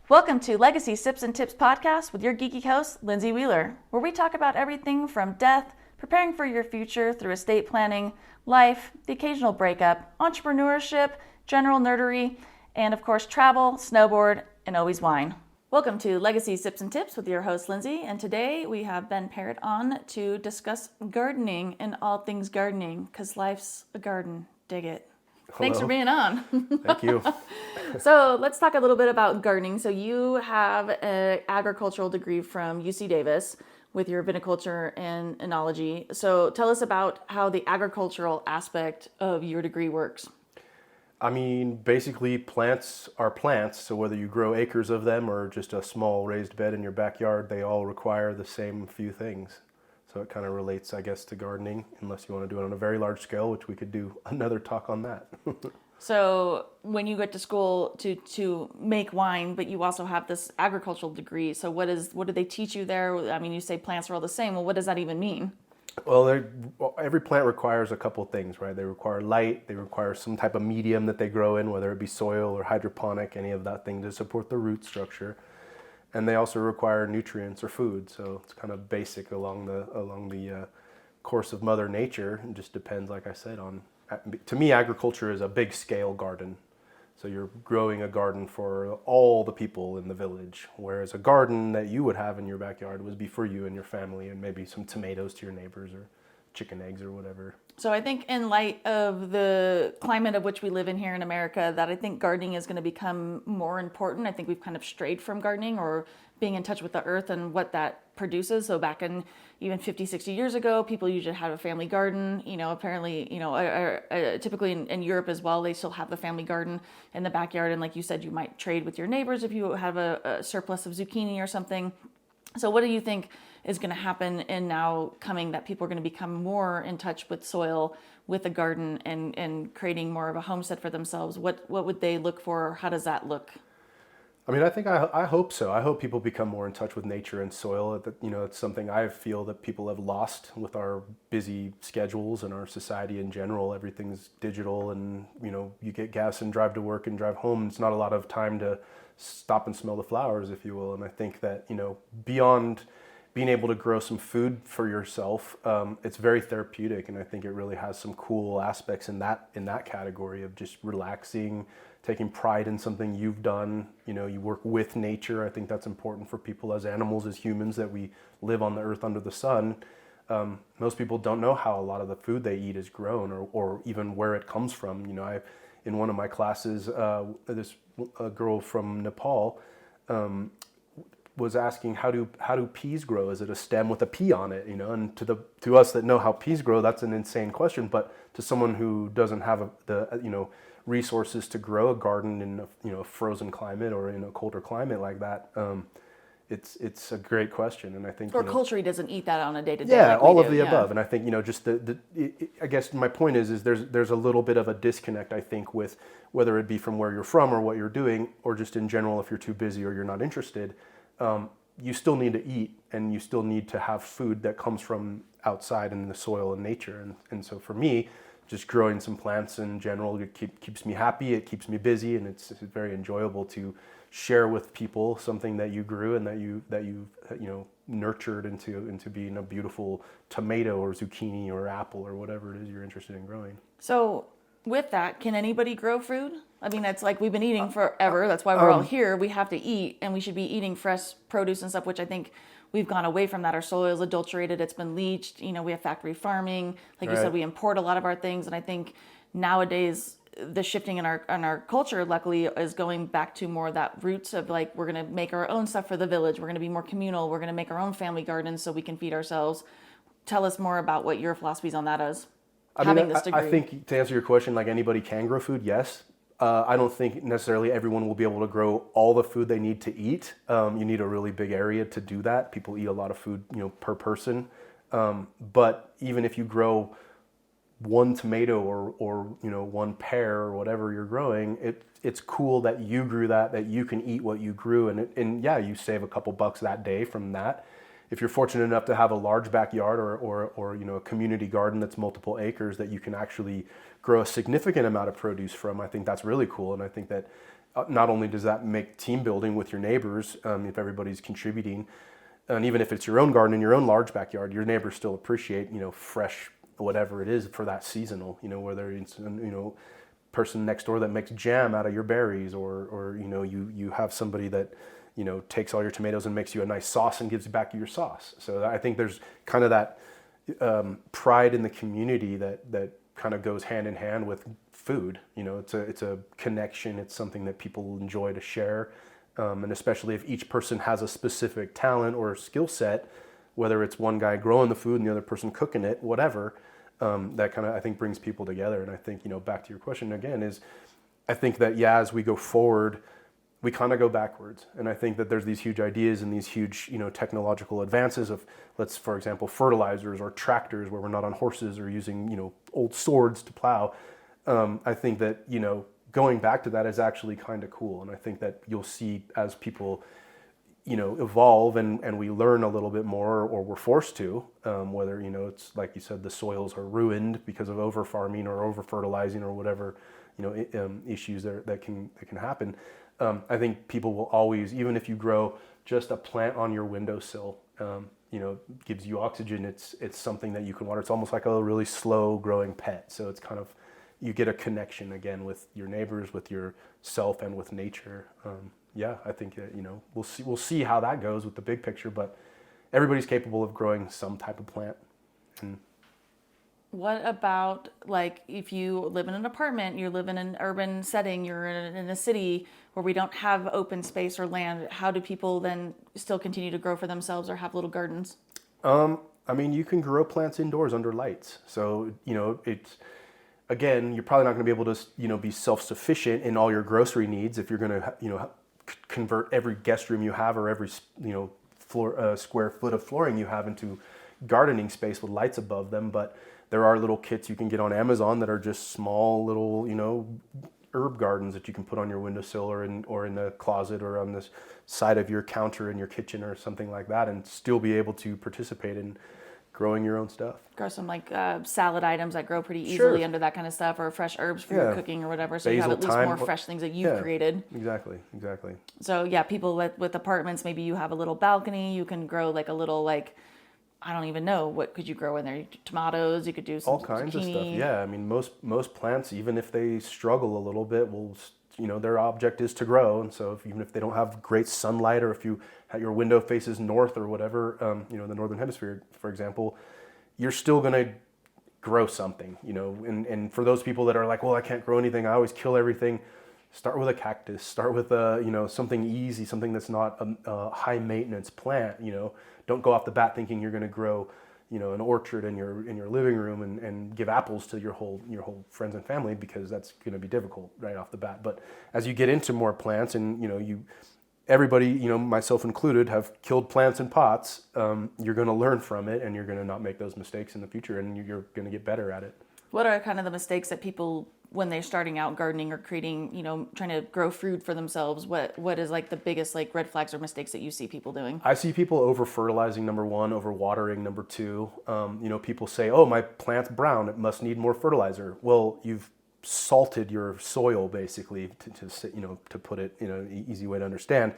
Welcome to Legacy Sips and Tips podcast with your geeky host, Lindsay Wheeler, where we talk about everything from death, preparing for your future through estate planning, life, the occasional breakup, entrepreneurship, general nerdery, and of course travel, snowboard, and always wine. Welcome to Legacy Sips and Tips with your host, Lindsay, and today we have Ben Parrett on to discuss gardening and all things gardening, because life's a garden. Dig it. Hello. Thanks for being on. Thank you. So let's talk a little bit about gardening. So you have an agricultural degree from UC Davis with your viniculture and enology. So tell us about how the agricultural aspect of your degree works. I mean, basically plants are plants. So whether you grow acres of them or just a small raised bed in your backyard, they all require the same few things. So it kind of relates, I guess, to gardening, unless you want to do it on a very large scale, which we could do another talk on that. So when you get to school to make wine, but you also have this agricultural degree, so what do they teach you there? I mean, you say plants are all the same. Well, what does that even mean? Well, every plant requires a couple things, right? They require light, they require some type of medium that they grow in, whether it be soil or hydroponic, any of that thing to support the root structure. And they also require nutrients or food, so it's kind of basic along the course of Mother Nature. It just depends, like I said, on. To me, agriculture is a big scale garden. So you're growing a garden for all the people in the village, whereas a garden that you would have in your backyard would be for you and your family, and maybe some tomatoes to your neighbors or chicken eggs or whatever. So I think in light of the climate of which we live in here in America, that I think gardening is going to become more important. I think we've kind of strayed from gardening or being in touch with the earth and what that produces. So back in even 50, 60 years ago, people usually had a family garden. Apparently, typically in Europe as well, they still have the family garden in the backyard. And like you said, you might trade with your neighbors if you have a surplus of zucchini or something. So what do you think is going to happen in now coming that people are going to become more in touch with soil, with the garden, and creating more of a homestead for themselves? What would they look for? How does that look? I mean, I hope so. I hope people become more in touch with nature and soil. It's something I feel that people have lost with our busy schedules and our society in general. Everything's digital, and you get gas and drive to work and drive home. It's not a lot of time to stop and smell the flowers, if you will. And I think that beyond being able to grow some food for yourself, it's very therapeutic, and I think it really has some cool aspects in that category of just relaxing, taking pride in something you've done. You work with nature. I think that's important for people as animals, as humans, that we live on the earth under the sun. Most people don't know how a lot of the food they eat is grown, or even where it comes from. In one of my classes, a girl from Nepal was asking, how do peas grow? Is it a stem with a pea on it? And to us that know how peas grow, that's an insane question. But to someone who doesn't have the resources to grow a garden in a frozen climate or in a colder climate like that, it's a great question. And I think culture doesn't eat that on a day to day. Yeah, like all we of do. the above. And I think just I guess my point is there's a little bit of a disconnect, I think, with whether it be from where you're from or what you're doing, or just in general if you're too busy or you're not interested. You still need to eat, and you still need to have food that comes from outside in the soil and nature. And so for me, just growing some plants in general, it keeps me happy, it keeps me busy, and it's very enjoyable to share with people something that you grew and that you nurtured into being a beautiful tomato or zucchini or apple or whatever it is you're interested in growing. So with that, can anybody grow food? I mean, that's like we've been eating forever. That's why we're all here. We have to eat, and we should be eating fresh produce and stuff, which I think we've gone away from that. Our soil is adulterated. It's been leached. We have factory farming. Like you said, we import a lot of our things. And I think nowadays the shifting in our culture, luckily, is going back to more that roots of like, we're going to make our own stuff for the village. We're going to be more communal. We're going to make our own family gardens so we can feed ourselves. Tell us more about what your philosophies on that is. I think to answer your question, like anybody can grow food, yes. I don't think necessarily everyone will be able to grow all the food they need to eat. You need a really big area to do that. People eat a lot of food, per person. But even if you grow one tomato or one pear or whatever you're growing, it's cool that you grew that you can eat what you grew, and yeah, you save a couple bucks that day from that. if you're fortunate enough to have a large backyard or a community garden that's multiple acres that you can actually grow a significant amount of produce from, I think that's really cool. And I think that not only does that make team building with your neighbors, if everybody's contributing, and even if it's your own garden in your own large backyard, your neighbors still appreciate, fresh whatever it is for that seasonal, whether it's, person next door that makes jam out of your berries, or you have somebody that, takes all your tomatoes and makes you a nice sauce and gives you back your sauce. So I think there's kind of that pride in the community that kind of goes hand in hand with food. It's a connection. It's something that people enjoy to share. And especially if each person has a specific talent or skill set, whether it's one guy growing the food and the other person cooking it, whatever, that kind of, I think, brings people together. And I think, back to your question again, is I think that, as we go forward, we kind of go backwards. And I think that there's these huge ideas and these huge, technological advances of, for example, fertilizers or tractors where we're not on horses or using, old swords to plow. I think that, going back to that is actually kind of cool. And I think that you'll see as people, evolve and we learn a little bit more, or we're forced to, whether, it's like you said, the soils are ruined because of over farming or over fertilizing or whatever, issues that can happen. I think people will always, even if you grow just a plant on your windowsill, gives you oxygen. It's something that you can water. It's almost like a really slow growing pet. So it's kind of, you get a connection again with your neighbors, with yourself, and with nature. I think that, we'll see how that goes with the big picture, but everybody's capable of growing some type of plant. And what about, like, if you live in an apartment, you live in an urban setting, you're in a city where we don't have open space or land, how do people then still continue to grow for themselves or have little gardens? You can grow plants indoors under lights. So, it's, again, you're probably not going to be able to, be self-sufficient in all your grocery needs if you're going to, convert every guest room you have or every, square foot of flooring you have into gardening space with lights above them. But there are little kits you can get on Amazon that are just small little, herb gardens that you can put on your windowsill or in the closet or on the side of your counter in your kitchen or something like that, and still be able to participate in growing your own stuff. Grow some salad items that grow pretty easily under that kind of stuff, or fresh herbs for your cooking or whatever. So you have at least more fresh things that you've created. Exactly. So people with apartments, maybe you have a little balcony. You can grow like a little, I don't even know, what could you grow in there? Tomatoes. You could do some all kinds zucchini. of stuff. Most plants, even if they struggle a little bit, will, their object is to grow. And so even if they don't have great sunlight, or if your window faces north or whatever, the northern hemisphere, for example, you're still going to grow something, and for those people that are like, well, I can't grow anything, I always kill everything, start with a cactus, start with something easy, something that's not a high maintenance plant. Don't go off the bat thinking you're going to grow, an orchard in your living room and give apples to your whole friends and family, because that's going to be difficult right off the bat. But as you get into more plants, and everybody, myself included, have killed plants in pots, you're going to learn from it, and you're going to not make those mistakes in the future, and you're going to get better at it. What are kind of the mistakes that people, when they're starting out gardening or creating, trying to grow food for themselves, what is like the biggest red flags or mistakes that you see people doing? I see people over fertilizing, number one, over watering, number two. People say, oh, my plant's brown, it must need more fertilizer. Well, you've salted your soil, basically, to put it in an easy way to understand.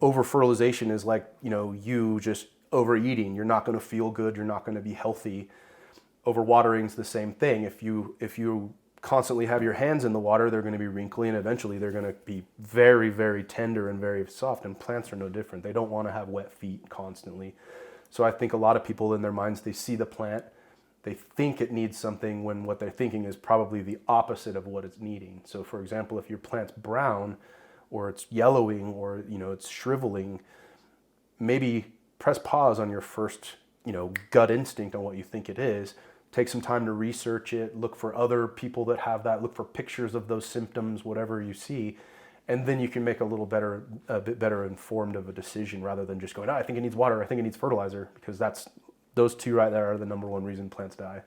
Over fertilization is like, you just overeating. You're not going to feel good. You're not going to be healthy. Over watering is the same thing. If you constantly have your hands in the water, they're going to be wrinkly, and eventually they're going to be very, very tender and very soft. And plants are no different. They don't want to have wet feet constantly. So I think a lot of people in their minds, they see the plant, they think it needs something, when what they're thinking is probably the opposite of what it's needing. So for example, if your plant's brown, or it's yellowing, or it's shriveling, maybe press pause on your first gut instinct on what you think it is. Take some time to research it, look for other people that have that, look for pictures of those symptoms, whatever you see, and then you can make a bit better informed of a decision, rather than just going, I think it needs water, I think it needs fertilizer, because those two right there are the number one reason plants die.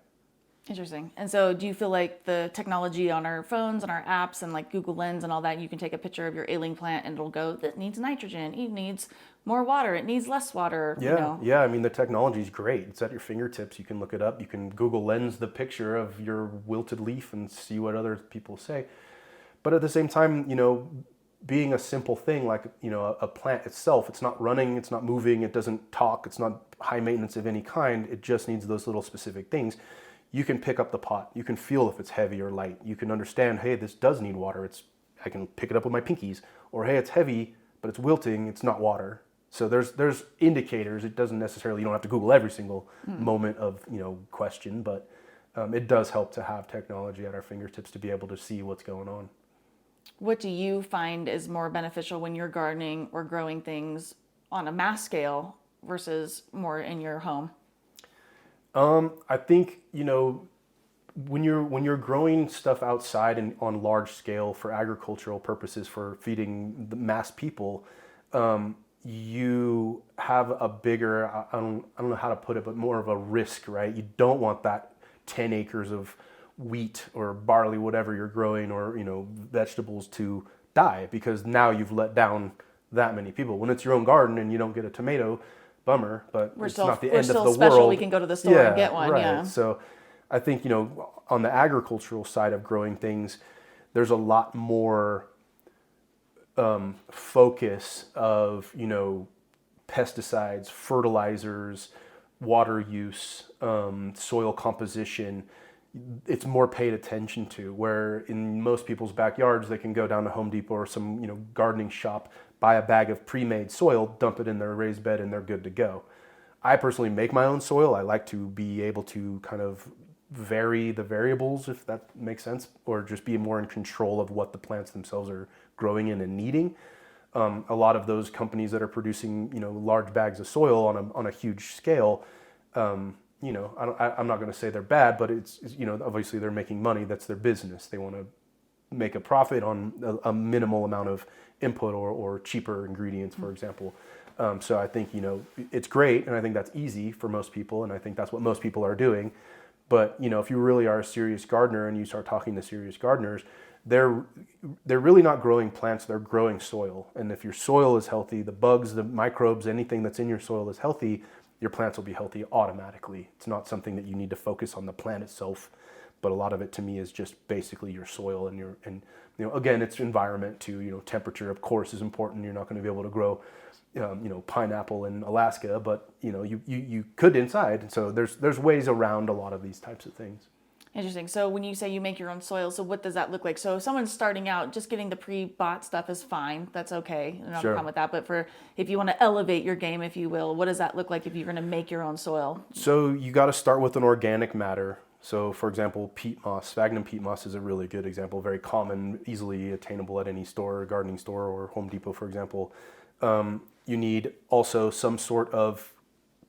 Interesting. And so do you feel like the technology on our phones and our apps and like Google Lens and all that, you can take a picture of your ailing plant and it'll go, that needs nitrogen, it needs more water, it needs less water, Yeah, yeah. I mean, the technology is great. It's at your fingertips. You can look it up. You can Google Lens the picture of your wilted leaf and see what other people say. But at the same time, being a simple thing like, a plant itself, it's not running, it's not moving, it doesn't talk, it's not high maintenance of any kind. It just needs those little specific things. You can pick up the pot. You can feel if it's heavy or light. You can understand, hey, this does need water. I can pick it up with my pinkies. Or hey, it's heavy, but it's wilting, it's not water. So there's indicators. It doesn't necessarily, you don't have to Google every single moment of, question, but it does help to have technology at our fingertips to be able to see what's going on. What do you find is more beneficial when you're gardening or growing things on a mass scale versus more in your home? I think, when you're growing stuff outside and on large scale for agricultural purposes for feeding the mass people, you have a bigger, I don't know how to put it, but more of a risk, right? You don't want that 10 acres of wheat or barley, whatever you're growing, or, vegetables to die because now you've let down that many people. When it's your own garden and you don't get a tomato, bummer, but it's not the end of the special. world. We can go to the store and get one. Right. Yeah. So I think, on the agricultural side of growing things, there's a lot more focus of, pesticides, fertilizers, water use, soil composition. It's more paid attention to, where in most people's backyards, they can go down to Home Depot or some, gardening shop, buy a bag of pre-made soil, dump it in their raised bed, and they're good to go. I personally make my own soil. I like to be able to kind of vary the variables, if that makes sense, or just be more in control of what the plants themselves are growing in and needing. A lot of those companies that are producing, large bags of soil on a huge scale, I'm not going to say they're bad, but it's obviously they're making money. That's their business. They want to make a profit on a minimal amount of input or cheaper ingredients, for example. So I think, it's great, and I think that's easy for most people, and I think that's what most people are doing. But, if you really are a serious gardener and you start talking to serious gardeners, they're really not growing plants, they're growing soil. And if your soil is healthy, the bugs, the microbes, anything that's in your soil is healthy, your plants will be healthy automatically. It's not something that you need to focus on the plant itself, but a lot of it to me is just basically your soil and again, it's environment too. Temperature of course is important. You're not going to be able to grow pineapple in Alaska, but you could inside. And so there's ways around a lot of these types of things. Interesting. So when you say you make your own soil, so what does that look like? So if someone's starting out, just getting the pre-bought stuff is fine. That's okay. I don't have a problem with that. But if you want to elevate your game, if you will, what does that look like if you're going to make your own soil? So you got to start with an organic matter. So for example, peat moss, sphagnum peat moss is a really good example, very common, easily attainable at any store, gardening store or Home Depot, for example. You need also some sort of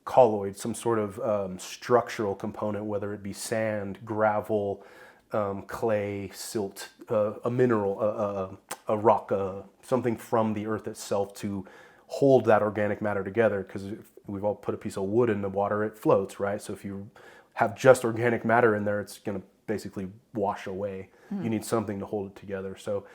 colloid, some sort of structural component, whether it be sand, gravel, clay, silt, a mineral, a rock, something from the earth itself to hold that organic matter together. Because if we've all put a piece of wood in the water, it floats, right? So if you have just organic matter in there, it's going to basically wash away. You need something to hold it together. So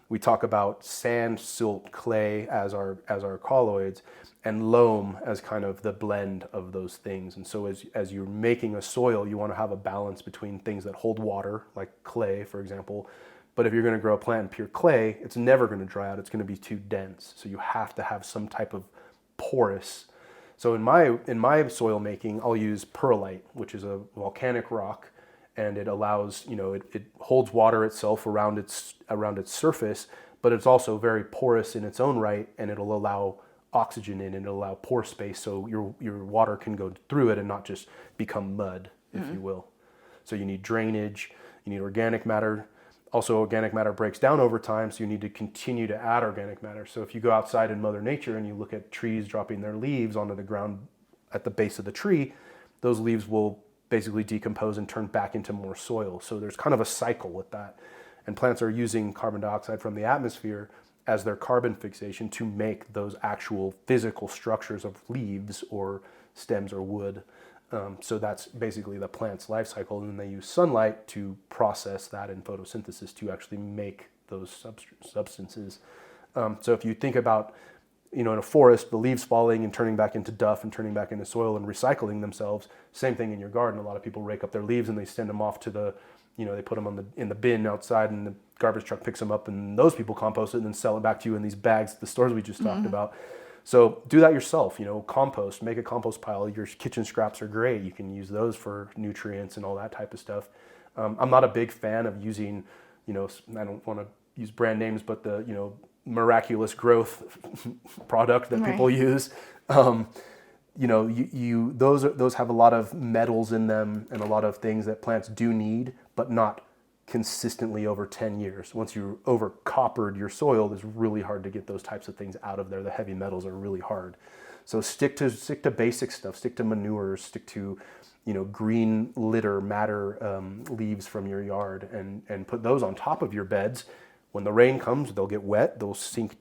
we talk about sand, silt, clay as our colloids, and loam as kind of the blend of those things. And so as you're making a soil, you want to have a balance between things that hold water, like clay, for example. But if you're going to grow a plant in pure clay, it's never going to dry out. It's going to be too dense. So you have to have some type of porous. So in my soil making, I'll use perlite, which is a volcanic rock, and it allows, it holds water itself around its surface, but it's also very porous in its own right, and it'll allow oxygen in, and it'll allow pore space, so your water can go through it and not just become mud, if you will. So you need drainage, you need organic matter. Also, organic matter breaks down over time, so you need to continue to add organic matter. So if you go outside in Mother Nature and you look at trees dropping their leaves onto the ground at the base of the tree, those leaves will basically decompose and turn back into more soil. So there's kind of a cycle with that. And plants are using carbon dioxide from the atmosphere as their carbon fixation to make those actual physical structures of leaves or stems or wood. So that's basically the plant's life cycle, and then they use sunlight to process that in photosynthesis to actually make those substances. So if you think about, in a forest, the leaves falling and turning back into duff and turning back into soil and recycling themselves, same thing in your garden. A lot of people rake up their leaves and they send them off to they put them in the bin outside, and the garbage truck picks them up, and those people compost it and then sell it back to you in these bags at the stores we just talked about. So do that yourself, compost, make a compost pile. Your kitchen scraps are great. You can use those for nutrients and all that type of stuff. I'm not a big fan of using, I don't want to use brand names, but the, miraculous growth product that people use. Those have a lot of metals in them and a lot of things that plants do need, but not consistently over 10 years. Once you over coppered your soil, it's really hard to get those types of things out of there. The heavy metals are really hard. So stick to basic stuff, stick to manures, stick to, green litter, matter, leaves from your yard, and put those on top of your beds. When the rain comes, they'll get wet, they'll sink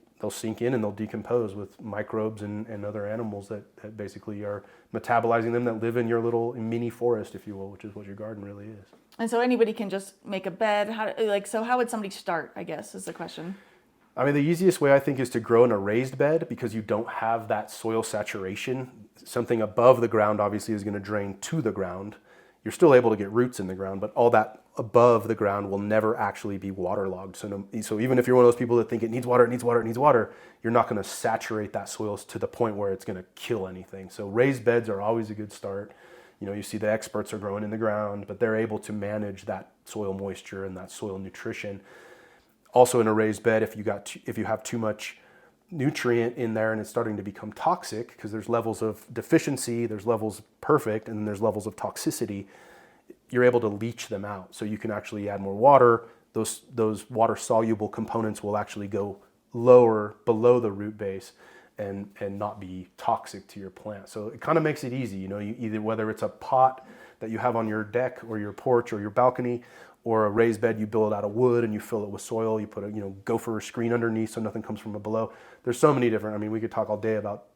in, and they'll decompose with microbes and other animals that basically are metabolizing them, that live in your little mini forest, if you will, which is what your garden really is. And so anybody can just make a bed. How would somebody start, I guess, is the question. I mean, the easiest way, I think, is to grow in a raised bed, because you don't have that soil saturation. Something above the ground obviously is going to drain to the ground. You're still able to get roots in the ground, but all that above the ground will never actually be waterlogged. So even if you're one of those people that think it needs water, you're not going to saturate that soil to the point where it's going to kill anything. So raised beds are always a good start. You see the experts are growing in the ground, but they're able to manage that soil moisture and that soil nutrition. Also in a raised bed, if you have too much nutrient in there and it's starting to become toxic, because there's levels of deficiency, there's levels perfect, and then there's levels of toxicity, you're able to leach them out. So you can actually add more water. Those water soluble components will actually go lower below the root base and not be toxic to your plant. So it kind of makes it easy. You either, whether it's a pot that you have on your deck or your porch or your balcony, or a raised bed you build out of wood and you fill it with soil, you put a gopher screen underneath so nothing comes from below. There's so many different, we could talk all day about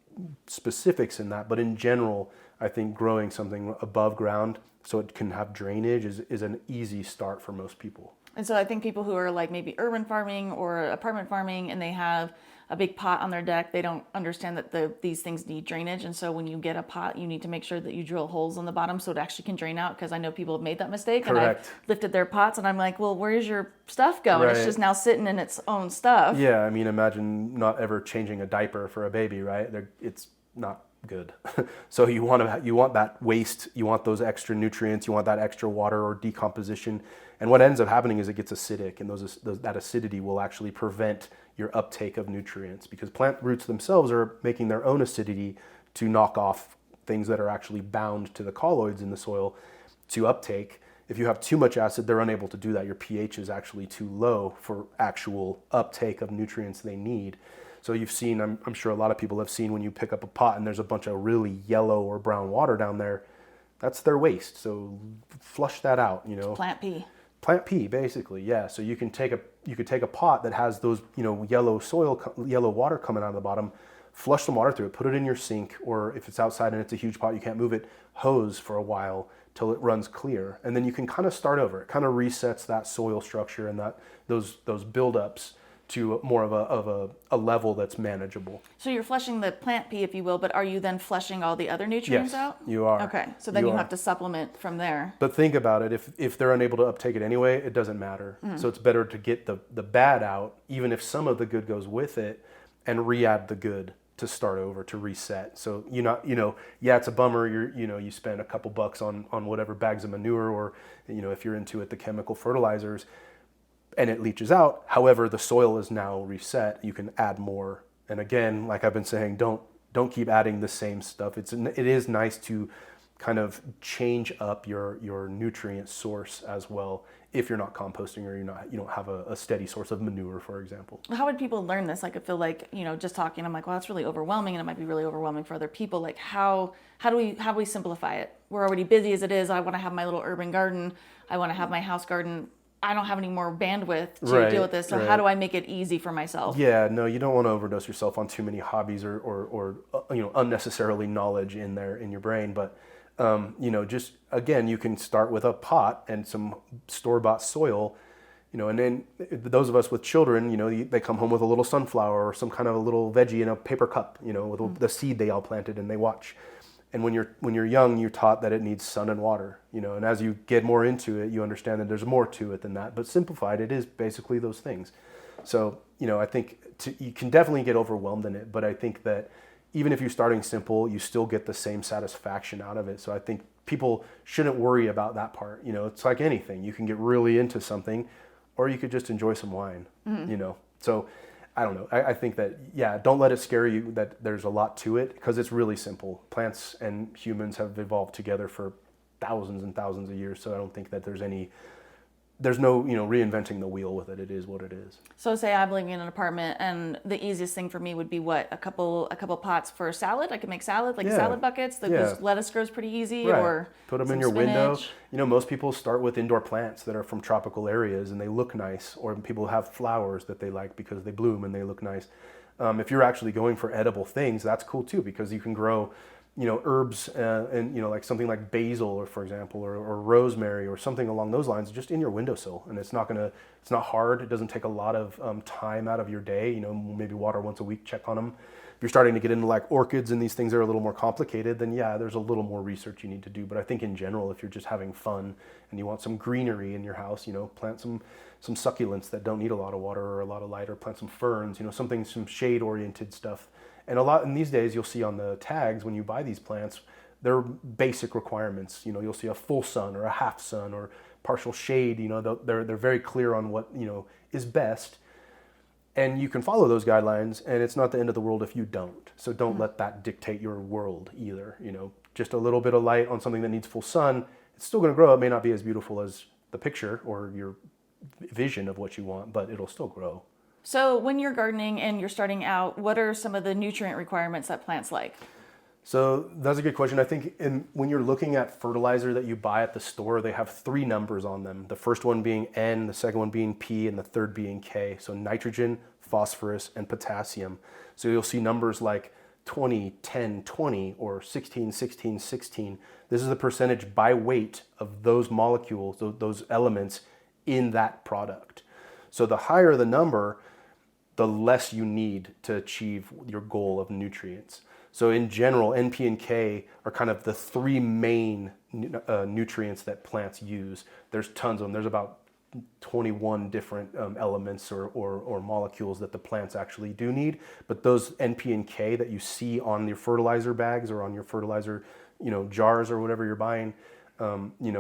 specifics in that, but in general, I think growing something above ground so it can have drainage is an easy start for most people. And so I think people who are like maybe urban farming or apartment farming and they have a big pot on their deck, they don't understand that these things need drainage. And so when you get a pot, you need to make sure that you drill holes in the bottom so it actually can drain out, because I know people have made that mistake. Correct. And I've lifted their pots and I'm like, well, where's your stuff going? Right. It's just now sitting in its own stuff. Yeah, imagine not ever changing a diaper for a baby, right? It's not good. So you want that waste, you want those extra nutrients, you want that extra water or decomposition. And what ends up happening is it gets acidic, and that acidity will actually prevent your uptake of nutrients, because plant roots themselves are making their own acidity to knock off things that are actually bound to the colloids in the soil to uptake. If you have too much acid, they're unable to do that. Your pH is actually too low for actual uptake of nutrients they need. So you've seen, I'm sure a lot of people have seen, when you pick up a pot and there's a bunch of really yellow or brown water down there, that's their waste. So flush that out, Plant pee. Plant pee, basically, yeah. So you could take a pot that has those, yellow water coming out of the bottom, flush some water through it, put it in your sink, or if it's outside and it's a huge pot, you can't move it, hose for a while till it runs clear. And then you can kind of start over. It kind of resets that soil structure and those buildups to more of a level that's manageable. So you're flushing the plant pee, if you will, but are you then flushing all the other nutrients out? Yes, you are. Okay, so then you have to supplement from there. But think about it, if they're unable to uptake it anyway, it doesn't matter. So it's better to get the bad out, even if some of the good goes with it, and re-add the good to start over, to reset. So it's a bummer. You spend a couple bucks on whatever bags of manure, or if you're into it, the chemical fertilizers, and it leaches out. However, the soil is now reset. You can add more. And again, like I've been saying, don't keep adding the same stuff. It is nice to kind of change up your nutrient source as well, if you're not composting or you don't have a steady source of manure, for example. How would people learn this? Like, I feel like, just talking, I'm like, well, that's really overwhelming, and it might be really overwhelming for other people. Like, how do we simplify it? We're already busy as it is. I want to have my little urban garden. I want to have my house garden. I don't have any more bandwidth to deal with this. So how do I make it easy for myself? Yeah, no, you don't want to overdose yourself on too many hobbies or unnecessarily knowledge in your brain. But Just again, you can start with a pot and some store-bought soil, and then those of us with children, they come home with a little sunflower or some kind of a little veggie in a paper cup, with the seed they all planted, and they watch. And when you're young, you're taught that it needs sun and water, and as you get more into it, you understand that there's more to it than that. But simplified, it is basically those things. So, I think you can definitely get overwhelmed in it, but I think that even if you're starting simple, you still get the same satisfaction out of it. So I think people shouldn't worry about that part. It's like anything. You can get really into something, or you could just enjoy some wine, So I don't know. I think that, don't let it scare you that there's a lot to it, because it's really simple. Plants and humans have evolved together for thousands and thousands of years. So I don't think that there's no, reinventing the wheel with it. It is what it is. So say I'm living in an apartment, and the easiest thing for me would be what? A couple pots for salad? I could make salad, salad buckets. Lettuce grows pretty easy, right. Or put them in your window. Most people start with indoor plants that are from tropical areas and they look nice, or people have flowers that they like because they bloom and they look nice. If you're actually going for edible things, that's cool too, because you can grow herbs and like something like basil, or for example, or rosemary or something along those lines, just in your windowsill. And it's not hard. It doesn't take a lot of time out of your day. Maybe water once a week, check on them. If you're starting to get into like orchids and these things that are a little more complicated, then there's a little more research you need to do. But I think in general, if you're just having fun and you want some greenery in your house, plant some succulents that don't need a lot of water or a lot of light, or plant some ferns, some shade oriented stuff. And in these days, you'll see on the tags when you buy these plants, they're basic requirements. You'll see a full sun or a half sun or partial shade. They're very clear on what is best, and you can follow those guidelines. And it's not the end of the world if you don't. So don't let that dictate your world either. Just a little bit of light on something that needs full sun, it's still going to grow. It may not be as beautiful as the picture or your vision of what you want, but it'll still grow. So when you're gardening and you're starting out, what are some of the nutrient requirements that plants like? So that's a good question. I think when you're looking at fertilizer that you buy at the store, they have 3 numbers on them. The first one being N, the second one being P, and the third being K. So nitrogen, phosphorus, and potassium. So you'll see numbers like 20, 10, 20, or 16, 16, 16. This is the percentage by weight of those molecules, those elements in that product. So the higher the number, the less you need to achieve your goal of nutrients. So in general, N, P, and K are kind of the 3 main nutrients that plants use. There's tons of them. There's about 21 different elements or molecules that the plants actually do need. But those N, P, and K that you see on your fertilizer bags or on your fertilizer, jars or whatever you're buying,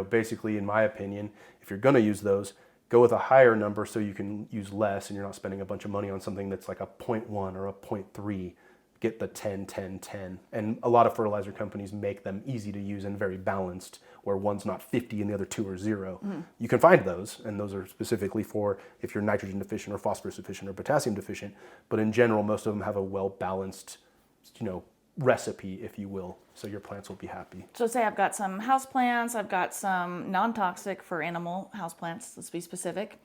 basically, in my opinion, if you're going to use those, go with a higher number so you can use less and you're not spending a bunch of money on something that's like a 0.1 or a 0.3. Get the 10, 10, 10. And a lot of fertilizer companies make them easy to use and very balanced, where one's not 50 and the other 2 are 0. You can find those, and those are specifically for if you're nitrogen deficient or phosphorus deficient or potassium deficient. But in general, most of them have a well-balanced, recipe, if you will, so your plants will be happy. So say I've got some house plants, I've got some non-toxic for animal house plants, let's be specific.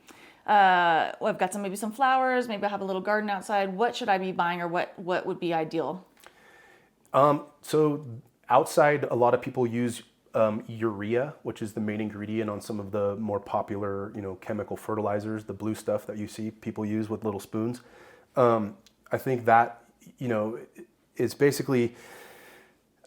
I've got maybe some flowers, maybe I have a little garden outside. What should I be buying, or what would be ideal? So outside, a lot of people use urea, which is the main ingredient on some of the more popular, chemical fertilizers, the blue stuff that you see people use with little spoons. I think that, is basically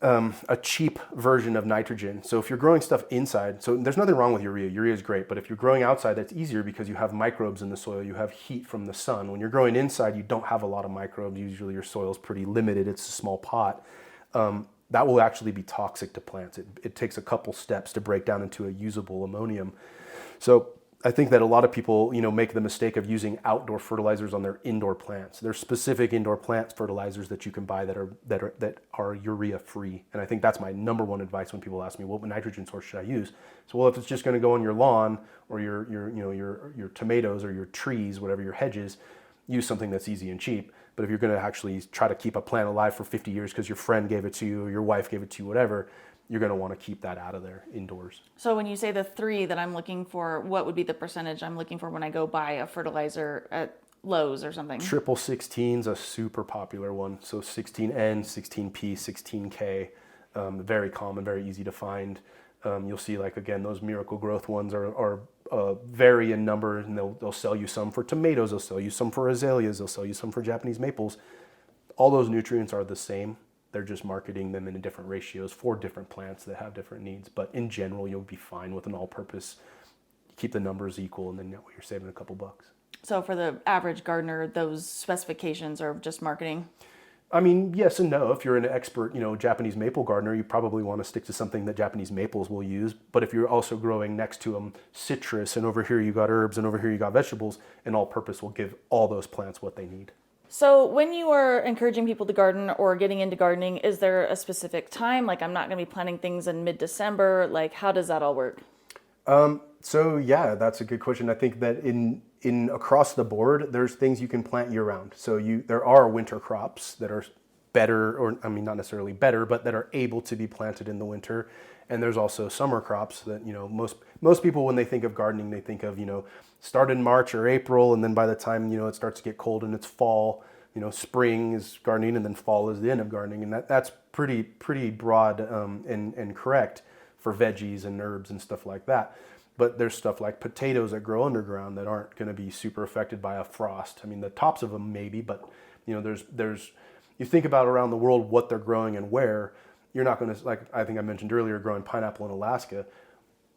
a cheap version of nitrogen. So if you're growing stuff inside, so there's nothing wrong with urea. Urea is great, but if you're growing outside, that's easier because you have microbes in the soil. You have heat from the sun. When you're growing inside, you don't have a lot of microbes. Usually your soil is pretty limited. It's a small pot. That will actually be toxic to plants. It takes a couple steps to break down into a usable ammonium. So I think that a lot of people, make the mistake of using outdoor fertilizers on their indoor plants. There's specific indoor plant fertilizers that you can buy that are urea free. And I think that's my number one advice when people ask me, what nitrogen source should I use? So, well, if it's just going to go on your lawn or your tomatoes or your trees, whatever your hedges, use something that's easy and cheap. But if you're going to actually try to keep a plant alive for 50 years because your friend gave it to you or your wife gave it to you, whatever, you're going to want to keep that out of there indoors. So when you say the 3 that I'm looking for, what would be the percentage I'm looking for when I go buy a fertilizer at Lowe's or something? Triple 16's a super popular one. So 16N, 16P, 16K. very common, very easy to find. You'll see, like, again, those Miracle Growth ones are vary in number, and they'll sell you some for tomatoes, they'll sell you some for azaleas, they'll sell you some for Japanese maples. All those nutrients are the same. They're just marketing them in different ratios for different plants that have different needs. But in general, you'll be fine with an all-purpose. Keep the numbers equal, and then you're saving a couple bucks. So for the average gardener, those specifications are just marketing? I mean, yes and no. If you're an expert, Japanese maple gardener, you probably want to stick to something that Japanese maples will use. But if you're also growing next to them citrus, and over here you got herbs, and over here you got vegetables, an all-purpose will give all those plants what they need. So when you are encouraging people to garden or getting into gardening, is there a specific time? Like, I'm not going to be planting things in mid-December. Like, how does that all work? So yeah, that's a good question. I think that in across the board, there's things you can plant year round. So there are winter crops that are better, or I mean, not necessarily better, but that are able to be planted in the winter. And there's also summer crops that, most people, when they think of gardening, they think of, start in March or April. And then by the time, it starts to get cold and it's fall, spring is gardening, and then fall is the end of gardening. And that's pretty broad and correct for veggies and herbs and stuff like that. But there's stuff like potatoes that grow underground that aren't going to be super affected by a frost. I mean, the tops of them maybe, but there's you think about around the world what they're growing and where. You're not going to, like I think I mentioned earlier, growing pineapple in Alaska,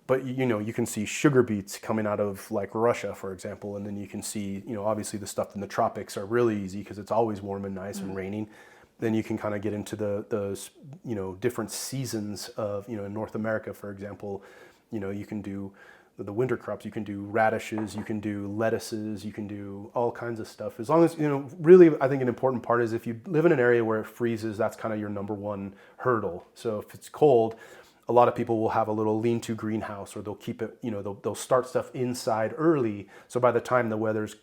but you can see sugar beets coming out of like Russia, for example, and then you can see obviously the stuff in the tropics are really easy because it's always warm and nice and raining. Then you can kind of get into the different seasons of in North America, for example, you can do the winter crops, you can do radishes, you can do lettuces, you can do all kinds of stuff. As long as, really, I think an important part is if you live in an area where it freezes, that's kind of your number one hurdle. So if it's cold, a lot of people will have a little lean-to greenhouse, or they'll keep it, they'll start stuff inside early. So by the time the weather's,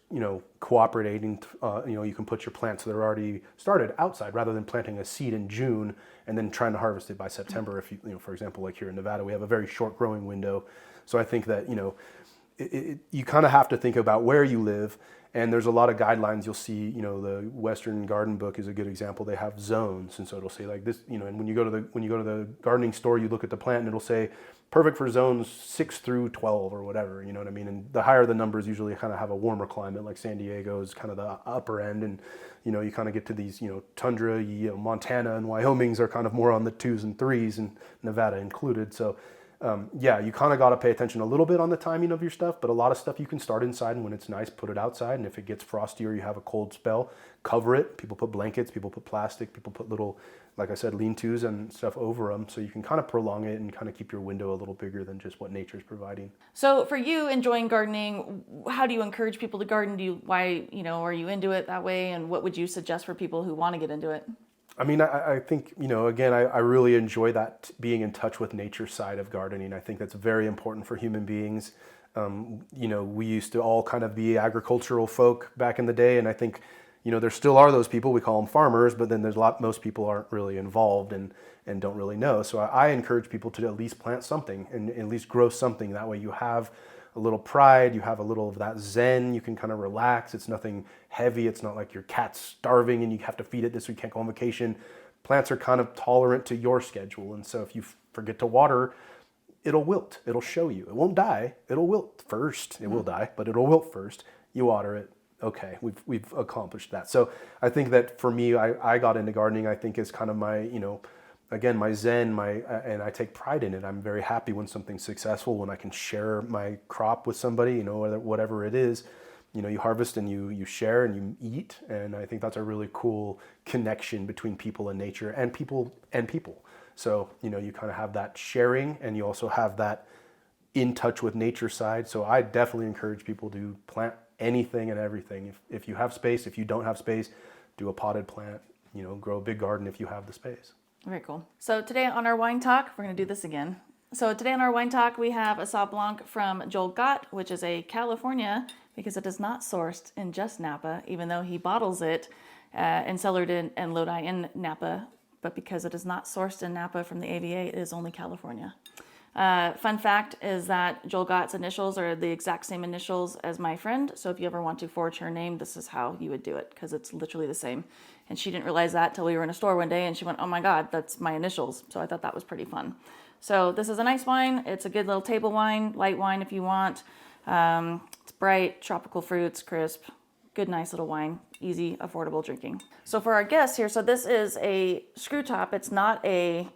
cooperating, you can put your plants that are already started outside rather than planting a seed in June and then trying to harvest it by September. If for example, like here in Nevada, we have a very short growing window. So I think that, you kind of have to think about where you live. And there's a lot of guidelines. You'll see, the Western Garden Book is a good example. They have zones, and so it'll say like this, and when you go to the gardening store, you look at the plant, and it'll say perfect for zones 6 through 12 or whatever. You know what I mean? And the higher the numbers usually kind of have a warmer climate. Like San Diego is kind of the upper end, and you kind of get to these tundra, Montana and Wyoming's are kind of more on the 2s and 3s, and Nevada included. So. You kind of got to pay attention a little bit on the timing of your stuff, but a lot of stuff you can start inside, and when it's nice, put it outside. And if it gets frosty or you have a cold spell, cover it. People put blankets, people put plastic, people put little, like I said, lean-tos and stuff over them, so you can kind of prolong it and kind of keep your window a little bigger than just what nature's providing. So for you enjoying gardening, how do you encourage people to garden? Why are you into it that way? And what would you suggest for people who want to get into it? I mean, I think, again, I really enjoy that being in touch with nature side of gardening. I think that's very important for human beings. We used to all kind of be agricultural folk back in the day. And I think, there still are those people, we call them farmers, but then most people aren't really involved and don't really know. So I encourage people to at least plant something and at least grow something. That way you have a little pride, you have a little of that zen, you can kind of relax. It's nothing heavy. It's not like your cat's starving and you have to feed it this week, you can't go on vacation. Plants are kind of tolerant to your schedule. And so if you forget to water, it'll wilt. It'll show you. It won't die. It'll wilt first. It will die, but it'll wilt first. You water it. Okay, we've accomplished that. So I think that for me, I got into gardening, I think is kind of my, again, my zen, and I take pride in it. I'm very happy when something's successful, when I can share my crop with somebody, whatever it is. You harvest and you share and you eat, and I think that's a really cool connection between people and nature, and people and people. So, you kind of have that sharing, and you also have that in touch with nature side. So I definitely encourage people to plant anything and everything. If you have space, if you don't have space, do a potted plant, grow a big garden if you have the space. Very cool. So today on our wine talk, we're going to do this again. So today on our wine talk, we have a Sauvignon Blanc from Joel Gott, which is a California, because it is not sourced in just Napa, even though he bottles it and cellared it and Lodi in Napa. But because it is not sourced in Napa from the AVA, it is only California. Fun fact is that Joel Gott's initials are the exact same initials as my friend. So if you ever want to forge her name, this is how you would do it, because it's literally the same. And she didn't realize that till we were in a store one day and she went, oh my God, that's my initials. So I thought that was pretty fun. So this is a nice wine. It's a good little table wine, light wine if you want. It's bright, tropical fruits, crisp, good, nice little wine, easy, affordable drinking. So for our guests here, so this is a screw top. It's not a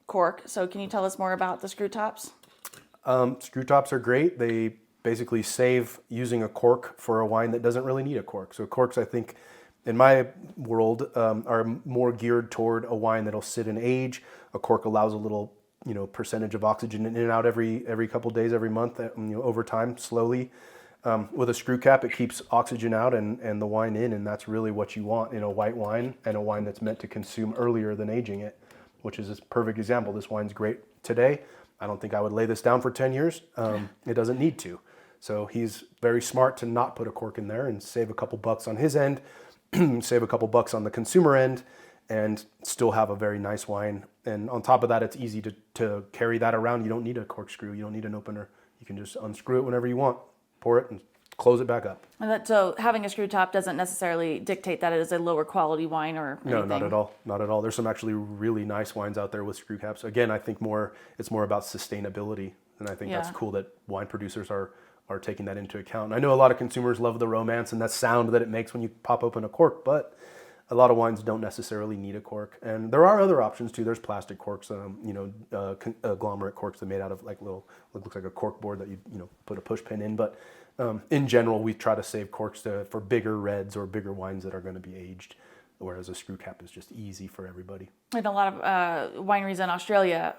cork. So can you tell us more about the screw tops? Screw tops are great. They basically save using a cork for a wine that doesn't really need a cork. So corks, I think, in my world, are more geared toward a wine that'll sit and age. A cork allows a little, percentage of oxygen in and out every couple days, every month, over time, slowly. With a screw cap, it keeps oxygen out and the wine in, and that's really what you want in a white wine, and a wine that's meant to consume earlier than aging it, which is a perfect example. This wine's great today. I don't think I would lay this down for 10 years. It doesn't need to. So he's very smart to not put a cork in there and save a couple bucks on his end, save a couple bucks on the consumer end, and still have a very nice wine. And on top of that, it's easy to carry that around. You don't need a corkscrew. You don't need an opener. You can just unscrew it whenever you want, pour it, and close it back up. So having a screw top doesn't necessarily dictate that it is a lower quality wine or anything. No, not at all. Not at all. There's some actually really nice wines out there with screw caps. Again, I think it's more about sustainability. And I think that's cool that wine producers are taking that into account. And I know a lot of consumers love the romance and that sound that it makes when you pop open a cork, but a lot of wines don't necessarily need a cork. And there are other options too. There's plastic corks, agglomerate corks that are made out of like little, it looks like a cork board that you put a push pin in. But in general, we try to save corks for bigger reds or bigger wines that are going to be aged, whereas a screw cap is just easy for everybody. And a lot of wineries in Australia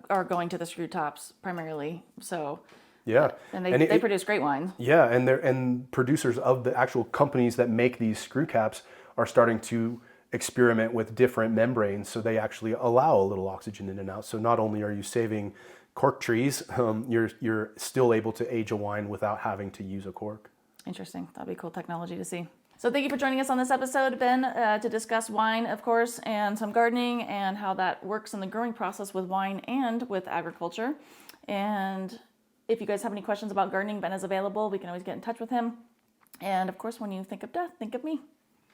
are going to the screw tops primarily. So yeah, and they produce great wine. Yeah, and producers of the actual companies that make these screw caps are starting to experiment with different membranes, so they actually allow a little oxygen in and out. So not only are you saving cork trees, you're still able to age a wine without having to use a cork. Interesting. That'd be cool technology to see. So thank you for joining us on this episode, Ben, to discuss wine, of course, and some gardening and how that works in the growing process with wine and with agriculture. And if you guys have any questions about gardening, Ben is available. We can always get in touch with him. And of course, when you think of death, think of me.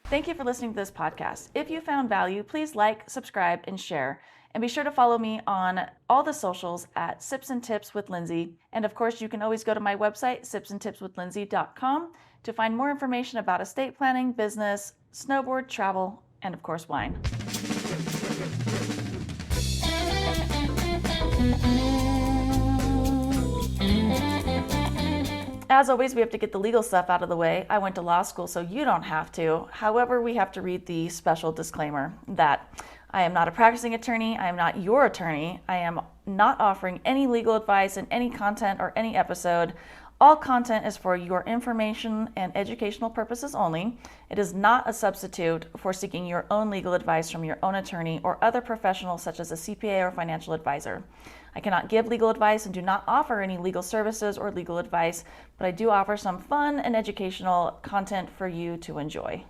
Thank you for listening to this podcast. If you found value, please like, subscribe, and share. And be sure to follow me on all the socials at Sips and Tips with Lindsay. And of course, you can always go to my website, sipsandtipswithlindsay.com, to find more information about estate planning, business, snowboard, travel, and of course, wine. As always, we have to get the legal stuff out of the way. I went to law school, so you don't have to. However, we have to read the special disclaimer that I am not a practicing attorney. I am not your attorney. I am not offering any legal advice in any content or any episode. All content is for your information and educational purposes only. It is not a substitute for seeking your own legal advice from your own attorney or other professionals such as a CPA or financial advisor. I cannot give legal advice and do not offer any legal services or legal advice, but I do offer some fun and educational content for you to enjoy.